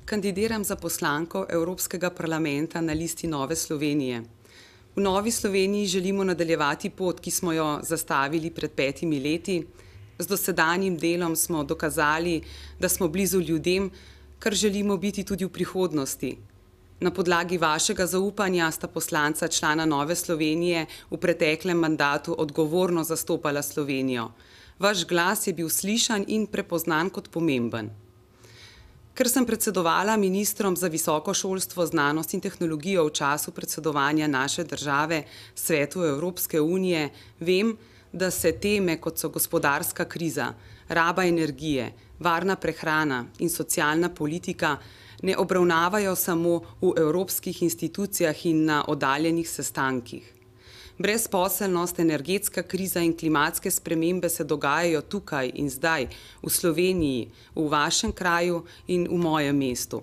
Kandidiram za poslanko Evropskega parlamenta na listi Nove Slovenije. V Novi Sloveniji želimo nadaljevati pot, ki smo jo zastavili pred 5 leti. Z dosedanjim delom smo dokazali, da smo blizu ljudem, kar želimo biti tudi v prihodnosti. Na podlagi vašega zaupanja sta poslanca člana Nove Slovenije v preteklem mandatu odgovorno zastopala Slovenijo. Vaš glas je bil slišan in prepoznan kot pomemben. Ker sem predsedovala ministrom za visoko šolstvo, znanost in tehnologijo v času predsedovanja naše države Svetu Evropske unije, vem, da se teme, kot so gospodarska kriza, raba energije, varna prehrana in socialna politika, ne obravnavajo samo v evropskih institucijah in na oddaljenih sestankih. Brezposelnost, energetska kriza in klimatske spremembe se dogajajo tukaj in zdaj, v Sloveniji, v vašem kraju in v mojem mestu.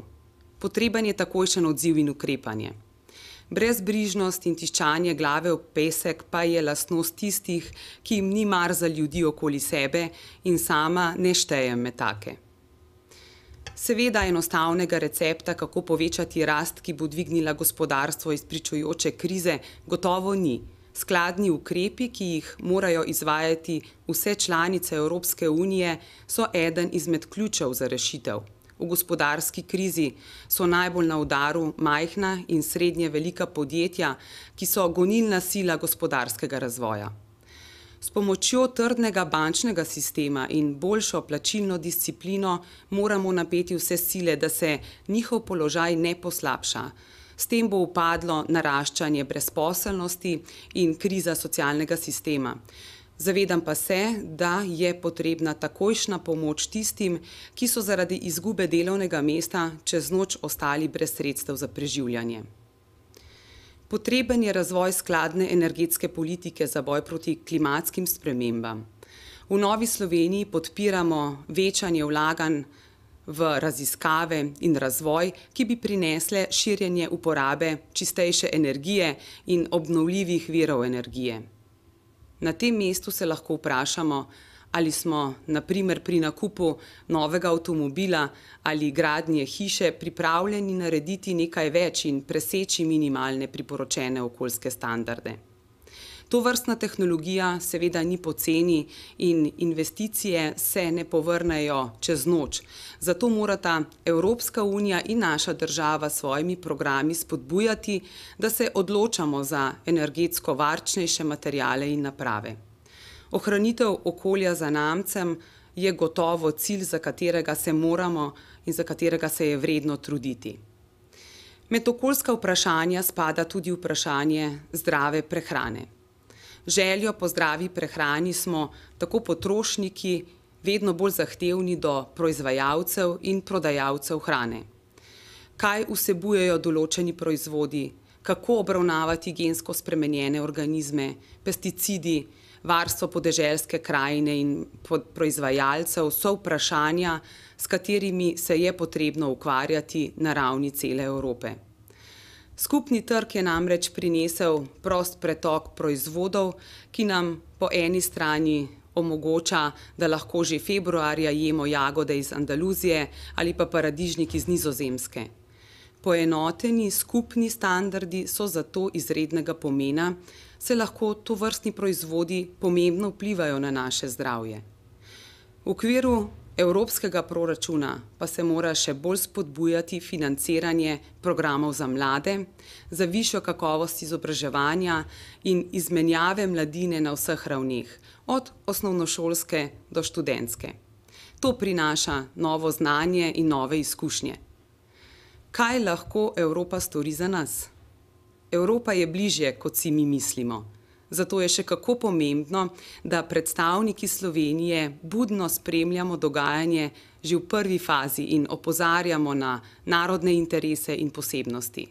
Potreben je takojšen odziv in ukrepanje. Brezbrižnost in tiščanje glave v pesek pa je lastnost tistih, ki jim ni mar za ljudi okoli sebe in sama ne štejem med take. Seveda enostavnega recepta, kako povečati rast, ki bo dvignila gospodarstvo iz pričujoče krize, gotovo ni. Skladni ukrepi, ki jih morajo izvajati vse članice Evropske unije, so eden izmed ključev za rešitev. V gospodarski krizi so najbolj na udaru majhna in srednje velika podjetja, ki so gonilna sila gospodarskega razvoja. S pomočjo trdnega bančnega sistema in boljšo plačilno disciplino moramo napeti vse sile, da se njihov položaj ne poslabša. S tem bo upadlo naraščanje brezposelnosti in kriza socialnega sistema. Zavedam pa se, da je potrebna takojšnja pomoč tistim, ki so zaradi izgube delovnega mesta čez noč ostali brez sredstev za preživljanje. Potreben je razvoj skladne energetske politike za boj proti klimatskim spremembam. V Novi Sloveniji podpiramo večanje vlaganj v raziskave in razvoj, ki bi prinesle širjenje uporabe čistejše energije in obnovljivih virov energije. Na tem mestu se lahko vprašamo, ali smo, na primer pri nakupu novega avtomobila ali gradnje hiše, pripravljeni narediti nekaj več in preseči minimalne priporočene okoljske standarde. Tovrstna tehnologija seveda ni poceni in investicije se ne povrnejo čez noč. Zato morata Evropska unija in naša država s svojimi programi spodbujati, da se odločamo za energetsko varčnejše materiale in naprave. Ohranitev okolja zanamcem je gotovo cilj, za katerega se moramo in za katerega se je vredno truditi. Med okoljska vprašanja spada tudi vprašanje zdrave prehrane. Željo po zdravi prehrani smo tako potrošniki vedno bolj zahtevni do proizvajalcev in prodajalcev hrane. Kaj vsebujejo določeni proizvodi, kako obravnavati gensko spremenjene organizme, pesticidi, varstvo podeželske krajine in proizvajalcev so vprašanja, s katerimi se je potrebno ukvarjati na ravni cele Evrope. Skupni trg je namreč prinesel prost pretok proizvodov, ki nam po eni strani omogoča, da lahko že februarja jemo jagode iz Andaluzije ali pa paradižnik iz Nizozemske. Poenoteni skupni standardi so zato izrednega pomena, saj lahko tovrstni proizvodi pomembno vplivajo na naše zdravje. V okviru evropskega proračuna pa se mora še bolj spodbujati financiranje programov za mlade, za višjo kakovost izobraževanja in izmenjave mladine na vseh ravneh, od osnovnošolske do študentske. To prinaša novo znanje in nove izkušnje. Kaj lahko Evropa stori za nas? Evropa je bližje, kot si mi mislimo. Zato je še kako pomembno, da predstavniki Slovenije budno spremljamo dogajanje že v prvi fazi in opozarjamo na narodne interese in posebnosti.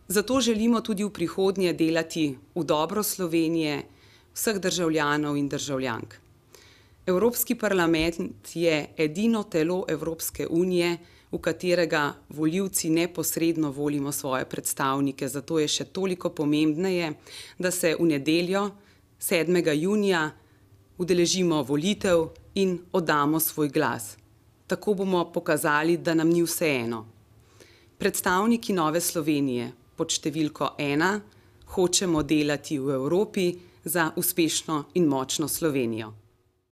Zato želimo tudi v prihodnje delati v dobro Slovenije, vseh državljanov in državljank. Evropski parlament je edino telo Evropske unije, v katerega volivci neposredno volimo svoje predstavnike. Zato je še toliko pomembneje, da se v nedeljo, 7. junija, udeležimo volitev in oddamo svoj glas. Tako bomo pokazali, da nam ni vseeno. Predstavniki Nove Slovenije pod številko 1 hočemo delati v Evropi za uspešno in močno Slovenijo.